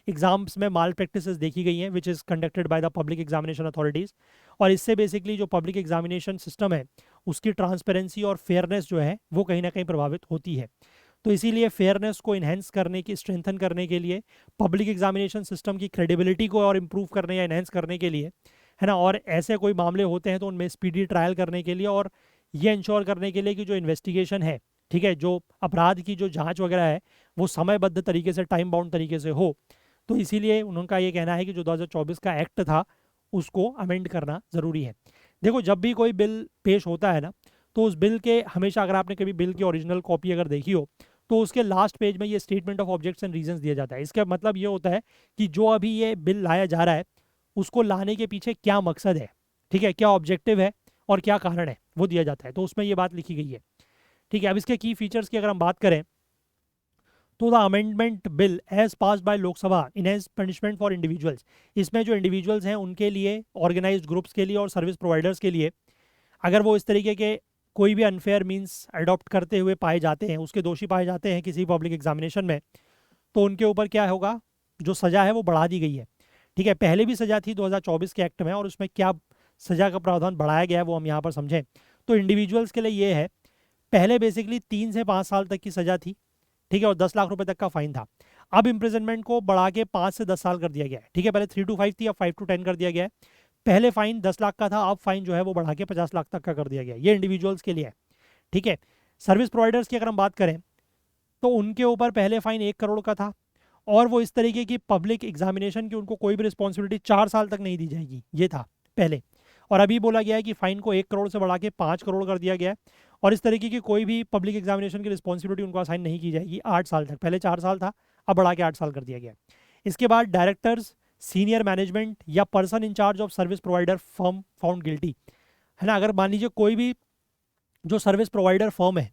एग्जाम्स में माल प्रैक्टिसेस देखी गई हैं which is conducted by the public examination authorities, और इससे बेसिकली जो पब्लिक एग्जामिनेशन सिस्टम है उसकी ट्रांसपेरेंसी और फेयरनेस जो है वो कहीं ना कहीं प्रभावित होती है। तो इसीलिए फेयरनेस को इन्हेंस करने की, स्ट्रेंथन करने के लिए, पब्लिक एग्जामिनेशन सिस्टम की क्रेडिबिलिटी को और इम्प्रूव करने या इन्हेंस करने के लिए, है ना, और ऐसे कोई मामले होते हैं तो उनमें स्पीडी ट्रायल करने के लिए और ये इंश्योर करने के लिए कि जो इन्वेस्टिगेशन है, ठीक है, जो अपराध की जो जांच वगैरह है वो समयबद्ध तरीके से, टाइम बाउंड तरीके से हो, तो इसीलिए उनका ये कहना है कि जो 2024 का एक्ट था उसको अमेंड करना ज़रूरी है। देखो, जब भी कोई बिल पेश होता है ना, तो उस बिल के हमेशा, अगर आपने कभी बिल की ओरिजिनल कॉपी अगर देखी हो, तो उसके लास्ट पेज में ये statement of objects and reasons दिया जाता है। इसका मतलब ये होता है कि जो अभी ये बिल लाया जा रहा है उसको लाने के पीछे क्या मकसद है, ठीक है, क्या ऑब्जेक्टिव है और क्या कारण है, वो दिया जाता है। तो उसमें ये बात लिखी गई है, ठीक है। अब इसके की फीचर्स की अगर हम बात करें तो the amendment bill as pass by Lok Sabha enhance punishment for individuals, इसमें जो इंडिविजुअल्स हैं उनके लिए, ऑर्गेनाइज्ड ग्रुप्स के लिए और सर्विस प्रोवाइडर्स के लिए, अगर वो इस तरीके के कोई भी अनफेयर मीन्स अडॉप्ट करते हुए पाए जाते हैं, उसके दोषी पाए जाते हैं किसी पब्लिक एग्जामिनेशन में, तो उनके ऊपर क्या होगा, जो सज़ा है वो बढ़ा दी गई है, ठीक है। पहले भी सज़ा थी 2024 के एक्ट में, और उसमें क्या सज़ा का प्रावधान बढ़ाया गया है वो हम यहाँ पर समझें। तो इंडिविजुअल्स के लिए ये है, पहले बेसिकली 3 से 5 साल तक की सज़ा थी, ठीक है, और 10 लाख रुपए तक का फाइन था। अब इम्प्रिजनमेंट को बढ़ा के 5 से 10 साल कर दिया गया है, ठीक है। पहले 3 to 5 थी, अब 5 to 10 कर दिया गया है। पहले फाइन 10 लाख का था, अब फाइन जो है वो बढ़ा के 50 लाख तक का कर दिया गया है। ये इंडिविजुअल्स के लिए है, ठीक है। सर्विस प्रोवाइडर्स की अगर हम बात करें तो उनके ऊपर पहले फाइन 1 करोड़ का था, और वो इस तरीके की पब्लिक एग्जामिनेशन की उनको कोई भी रिस्पॉन्सिबिलिटी 4 साल तक नहीं दी जाएगी, ये था पहले। और अभी बोला गया है कि फाइन को 1 करोड़ से बढ़ा के 5 करोड़ कर दिया गया है, और इस तरीके की कोई भी पब्लिक एग्जामिनेशन की रिस्पॉन्सिबिलिटी उनको असाइन नहीं की जाएगी 8 साल तक। पहले 4 साल था, अब बढ़ा के 8 साल कर दिया गया है। इसके बाद डायरेक्टर्स, सीनियर मैनेजमेंट या person incharge of service provider firm found guilty, है ना, अगर मान लीजिए कोई भी जो सर्विस प्रोवाइडर फर्म है,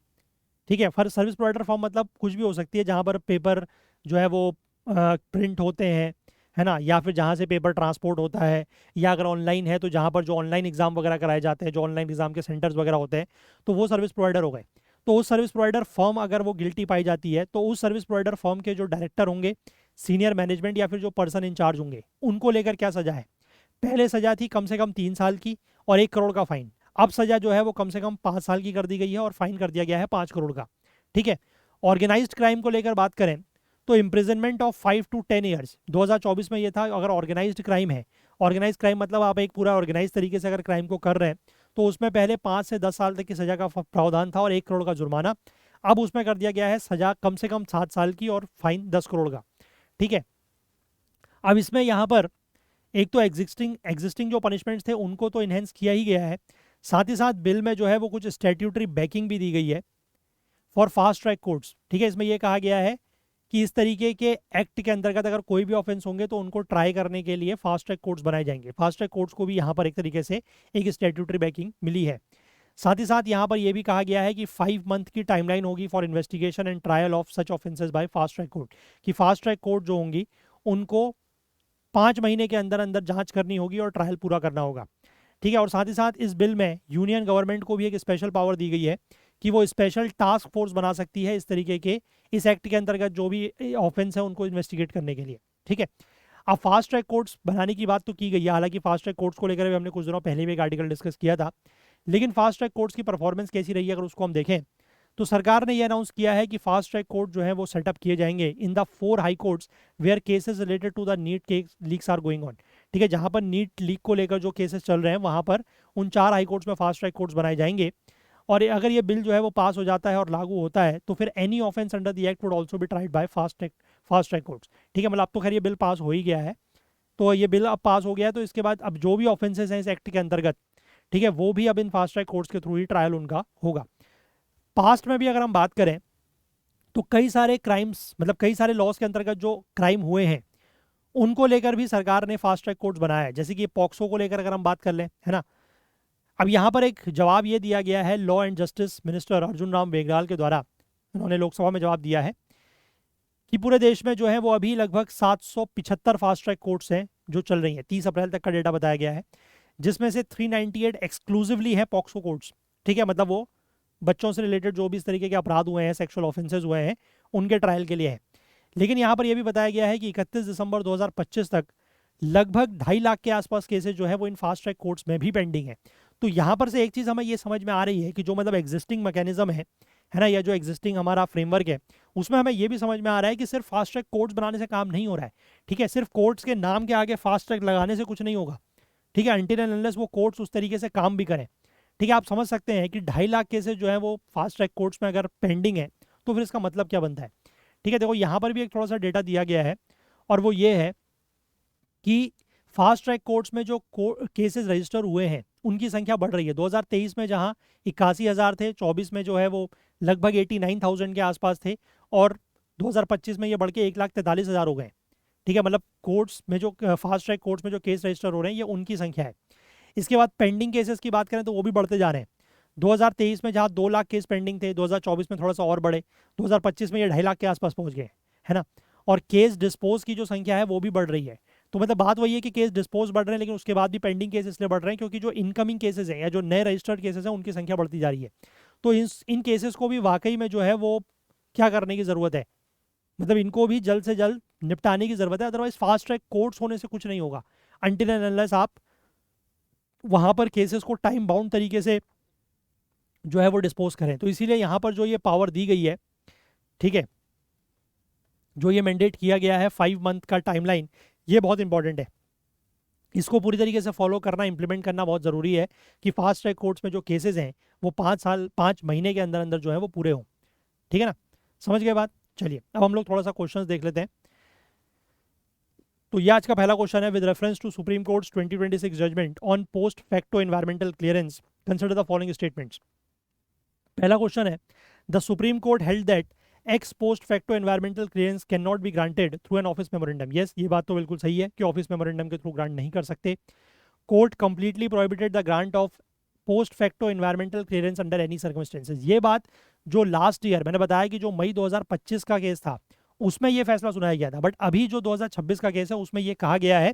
ठीक है, फर सर्विस प्रोवाइडर फर्म मतलब कुछ भी हो सकती है जहाँ पर पेपर जो है वो प्रिंट होते हैं, है ना, या फिर जहाँ से पेपर ट्रांसपोर्ट होता है, या अगर ऑनलाइन है तो जहाँ पर जो ऑनलाइन एग्जाम वगैरह कराए जाते हैं, जो ऑनलाइन एग्जाम के सेंटर्स वगैरह होते हैं, तो वो सर्विस प्रोवाइडर हो गए। तो उस सर्विस प्रोवाइडर फर्म अगर वो गिल्टी पाई जाती है, तो उस सर्विस प्रोवाइडर फर्म के जो डायरेक्टर होंगे, सीनियर मैनेजमेंट या फिर जो पर्सन इंचार्ज होंगे, उनको लेकर क्या सजा है। पहले सजा थी कम से कम 3 साल की और 1 करोड़ का फाइन। अब सजा जो है वो कम से कम 5 साल की कर दी गई है और फाइन कर दिया गया है 5 करोड़ का, ठीक है। ऑर्गेनाइज्ड क्राइम को लेकर बात करें तो इम्प्रिजनमेंट ऑफ 5 to 10 ईयर्स 2024 में ये था। अगर ऑर्गेनाइज्ड क्राइम है, ऑर्गेनाइज्ड क्राइम मतलब आप एक पूरा ऑर्गेनाइज तरीके से अगर क्राइम को कर रहे हैं, तो उसमें पहले 5 से 10 साल तक की सजा का प्रावधान था और 1 करोड़ का जुर्माना। अब उसमें कर दिया गया है सजा कम से कम 7 साल की और फाइन 10 करोड़ का, ठीक है। अब इसमें यहाँ पर एक तो एग्जिस्टिंग जो पनिशमेंट्स थे उनको तो इन्हेंस किया ही गया है, साथ ही साथ बिल में जो है वो कुछ स्टैट्यूटरी बैकिंग भी दी गई है फॉर फास्ट ट्रैक कोर्ट्स, ठीक है। इसमें यह कहा गया है कि इस तरीके के एक्ट के अंतर्गत अगर कोई भी ऑफेंस होंगे तो उनको ट्राई करने के लिए फास्ट ट्रैक कोर्ट्स बनाए जाएंगे। फास्ट ट्रैक कोर्ट्स को भी यहाँ पर एक तरीके से एक स्टैट्यूटरी बैकिंग मिली है। साथ ही साथ यहाँ पर यह भी कहा गया है कि 5 मंथ की टाइमलाइन होगी for investigation and trial of such offences by fast track court, कि फास्ट ट्रैक कोर्ट जो होंगी उनको 5 महीने के अंदर अंदर जांच करनी होगी और ट्रायल पूरा करना होगा, ठीक है। और साथ ही साथ इस बिल में यूनियन गवर्नमेंट को भी एक स्पेशल पावर दी गई है कि वो स्पेशल टास्क फोर्स बना सकती है इस तरीके के, इस एक्ट के अंतर्गत जो भी ऑफेंस है उनको इन्वेस्टिगेट करने के लिए, ठीक है। अब फास्ट ट्रैक कोर्ट्स बनाने की बात तो की गई है, हालांकि फास्ट ट्रैक कोर्ट्स को लेकर भी हमने कुछ दिनों पहले भी एक आर्टिकल डिस्कस किया था, लेकिन फास्ट ट्रैक कोर्ट्स की परफॉर्मेंस कैसी रही है अगर उसको हम देखें, तो सरकार ने यह अनाउंस किया है कि फास्ट ट्रैक कोर्ट जो है वो सेटअप किए जाएंगे in the 4 high courts where cases related to the NEET case leaks are going on, ठीक है। जहां पर नीट लीक को लेकर जो केसेस चल रहे हैं वहां पर उन 4 हाई कोर्ट्स में फास्ट ट्रैक कोर्ट्स बनाए जाएंगे। और अगर ये बिल जो है वो पास हो जाता है और लागू होता है तो फिर any offence under the act would also be tried bye fast track courts, ठीक है। मतलब अब तो खैर ये बिल पास हो ही गया है, तो ये बिल अब पास हो गया है, तो इसके बाद अब जो भी ऑफेंसेस हैं इस एक्ट के अंतर्गत, ठीक है, वो भी अब इन फास्ट ट्रैक कोर्ट्स के थ्रू ही ट्रायल उनका होगा। पास्ट में भी अगर हम बात करें तो कई सारे क्राइम्स, मतलब कई सारे लॉज के अंतर्गत जो क्राइम हुए हैं उनको लेकर भी सरकार ने फास्ट ट्रैक कोर्ट्स बनाया है। जैसे कि पॉक्सो को लेकर अगर हम बात कर लें, है ना, अब यहाँ पर एक जवाब ये दिया गया है law and justice minister Arjun Ram Meghwal के द्वारा, उन्होंने लोकसभा में जवाब दिया है कि पूरे देश में जो है वो अभी लगभग 775 फास्ट ट्रैक कोर्ट्स हैं जो चल रही हैं। 30 अप्रैल तक का डेटा बताया गया है, जिसमें से 398 एक्सक्लूसिवली है पॉक्सो कोर्ट्स, ठीक है। मतलब वो बच्चों से रिलेटेड जो भी इस तरीके के अपराध हुए हैं, सेक्सुअल ऑफेंसेस हुए हैं, उनके ट्रायल के लिए है। लेकिन यहाँ पर यह भी बताया गया है कि 31 दिसंबर 2025 तक लगभग 2.5 लाख के आसपास केसेस जो है वो इन फास्ट ट्रैक कोर्ट्स में भी पेंडिंग है। तो यहाँ पर से एक चीज़ हमें ये समझ में आ रही है कि जो मतलब एग्जिस्टिंग मैकेनिज्म है ना, या जो एग्जिस्टिंग हमारा फ्रेमवर्क है, उसमें हमें ये भी समझ में आ रहा है कि सिर्फ फास्ट ट्रैक कोर्ट्स बनाने से काम नहीं हो रहा है। ठीक है, सिर्फ कोर्ट्स के नाम के आगे फास्ट ट्रैक लगाने से कुछ नहीं होगा। ठीक है, अनटिल एंड अनलेस वो कोर्ट्स उस तरीके से काम भी करें। ठीक है, आप समझ सकते हैं कि 2.5 लाख केसेस जो है वो फास्ट ट्रैक कोर्ट्स में अगर पेंडिंग है तो फिर इसका मतलब क्या बनता है। ठीक है, देखो यहाँ पर भी एक थोड़ा सा डेटा दिया गया है, और वो ये है कि फास्ट ट्रैक कोर्ट्स में जो केसेस रजिस्टर हुए हैं उनकी संख्या बढ़ रही है। 2023 में जहां 81,000 थे, 24 में जो है वो लगभग 89,000 के आसपास थे, और 2025 में ये बढ़ के 1,43,000 हो गए। ठीक है, मतलब कोर्ट्स में जो फास्ट ट्रैक कोर्ट्स में जो केस रजिस्टर हो रहे हैं ये उनकी संख्या है। इसके बाद पेंडिंग केसेस की बात करें तो वो भी बढ़ते जा रहे हैं। 2023 में जहाँ 2 लाख केस पेंडिंग थे, 2024 में थोड़ा सा और बढ़े, 2025 में ये 2.5 लाख के आसपास पहुंच गए, है ना। और केस डिस्पोज की जो संख्या है वो भी बढ़ रही है। तो मतलब बात वही है कि केस डिस्पोज बढ़ रहे हैं, लेकिन उसके बाद भी पेंडिंग केस इसलिए बढ़ रहे हैं क्योंकि जो इनकमिंग केसेस हैं या जो नए रजिस्टर्ड केसेस हैं उनकी संख्या बढ़ती जा रही है। तो इन केसेस को भी वाकई में जो है वो क्या करने की ज़रूरत है, मतलब इनको भी जल्द से जल्द निपटाने की ज़रूरत है। अदरवाइज फास्ट ट्रैक कोर्ट्स होने से कुछ नहीं होगा अनटिल एंड अनलेस आप वहाँ पर केसेस को टाइम बाउंड तरीके से जो है वो डिस्पोज करें। तो इसीलिए यहाँ पर जो ये पावर दी गई है, ठीक है, जो ये मैंडेट किया गया है 5 मंथ का टाइमलाइन, ये बहुत इंपॉर्टेंट है। इसको पूरी तरीके से फॉलो करना, इंप्लीमेंट करना बहुत ज़रूरी है कि फास्ट ट्रैक कोर्ट्स में जो केसेस हैं वो 5 महीने के अंदर अंदर जो है वो पूरे हों। ठीक है ना, समझ गए बात। चलिए अब हम लोग थोड़ा सा क्वेश्चन देख लेते हैं। तो ये आज का पहला क्वेश्चन है, with reference to supreme court's 2026 judgement on post facto environmental clearance consider the following statements. पहला क्वेश्चन है, the supreme court held that ex post facto environmental clearance can not be granted through an office memorandum. Yes, ये बात तो बिल्कुल सही है कि office memorandum के थ्रू ग्रांट नहीं कर सकते। Court completely prohibited the grant of post facto environmental clearance under any circumstances. ये बात जो लास्ट ईयर मैंने बताया कि जो मई 2025 का केस था उसमें ये फैसला सुनाया गया था, बट अभी जो 2026 का केस है उसमें ये कहा गया है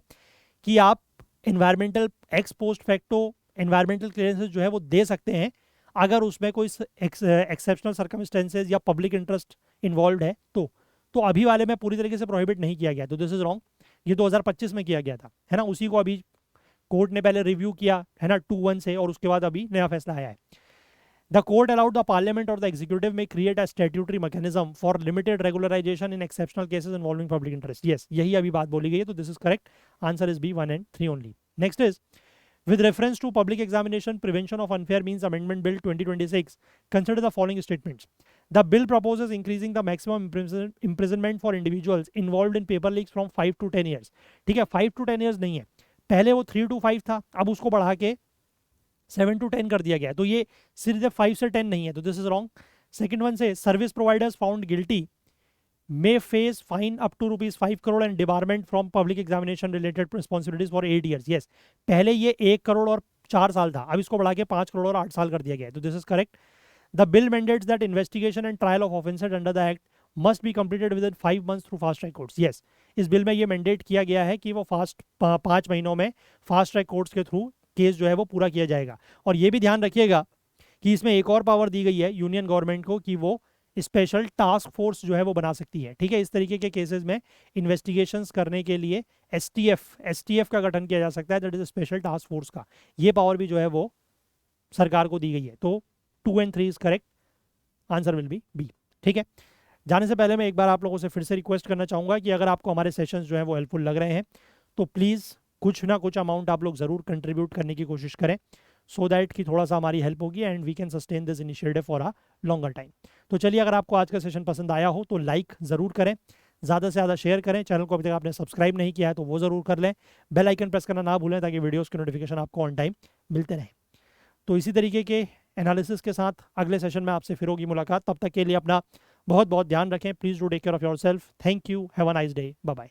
कि आप environmental x post facto environmental clearances जो है वो दे सकते हैं अगर उसमें कोई एक्सेप्शनल सर्कमस्टेंसेज या पब्लिक इंटरेस्ट इन्वॉल्व है। तो अभी वाले में पूरी तरीके से प्रोहिबिट नहीं किया गया, तो दिस इज रॉन्ग। ये 2025 में किया गया था, है ना, उसी को अभी कोर्ट ने पहले रिव्यू किया है ना 2-1 से, और उसके बाद अभी नया फैसला आया है। The court allowed the parliament और द एग्जीक्यूटिव में create a statutory mechanism for limited regularisation in exceptional cases involving public interest. Yes, यही अभी बात बोली गई है, तो this is correct. Answer is B 1 and 3 only. Next is, with reference to public examination prevention of unfair means amendment bill 2026, consider the following statements. The bill proposes increasing the maximum imprisonment for individuals involved in paper leaks from 5 to 10 years. ठीक है, 5 to 10 years नहीं है, पहले वो 3 to 5 था, अब उसको बढ़ा के 7 to 10 कर दिया गया, तो ये सिर्फ 5 से 10 नहीं है, तो this is wrong. Second one से, service providers found guilty may face fine up to rupees 5 crore and debarment from public examination related responsibilities for 8 years. Yes, पहले ये 1 करोड़ और 4 साल था, अब इसको बढ़ा के 5 करोड़ और 8 साल कर दिया गया है, तो this is correct. The bill mandates that investigation and trial of offences under the act must be completed within 5 months through fast track courts. Yes, इस बिल में ये मैंडेट किया गया है कि वो 5 महीनों में फास्ट ट्रैक कोर्ट्स के थ्रू केस जो है वो पूरा किया जाएगा। और ये भी ध्यान रखिएगा कि इसमें एक और पावर दी गई है यूनियन गवर्नमेंट को कि वो स्पेशल टास्क फोर्स जो है वो बना सकती है। ठीक है, इस तरीके के केसेस में इन्वेस्टिगेशंस करने के लिए एसटीएफ का गठन किया जा सकता है, that is special task force का। ये पावर भी जो है वो सरकार को दी गई है। तो 2 and 3 is correct, answer will be B. ठीक है, जाने से पहले मैं एक बार आप लोगों से फिर से रिक्वेस्ट करना चाहूँगा कि अगर आपको हमारे सेशंस जो है वो हेल्पफुल लग रहे हैं तो प्लीज़ कुछ ना कुछ अमाउंट आप लोग ज़रूर कंट्रीब्यूट करने की कोशिश करें, सो दैट कि थोड़ा सा हमारी हेल्प होगी and we can sustain this initiative for a longer time. तो चलिए, अगर आपको आज का सेशन पसंद आया हो तो लाइक ज़रूर करें, ज़्यादा से ज़्यादा शेयर करें, चैनल को अभी तक आपने सब्सक्राइब नहीं किया है तो वो ज़रूर कर लें, बेल आइकन प्रेस करना ना भूलें ताकि वीडियोज़ के नोटिफिकेशन आपको ऑन टाइम मिलते रहें। तो इसी तरीके के एनालिसिस के साथ अगले सेशन में आपसे फिर होगी मुलाकात। तब तक के लिए अपना बहुत बहुत ध्यान रखें। Please do take care of yourself. Thank you, have a nice day, bye bye.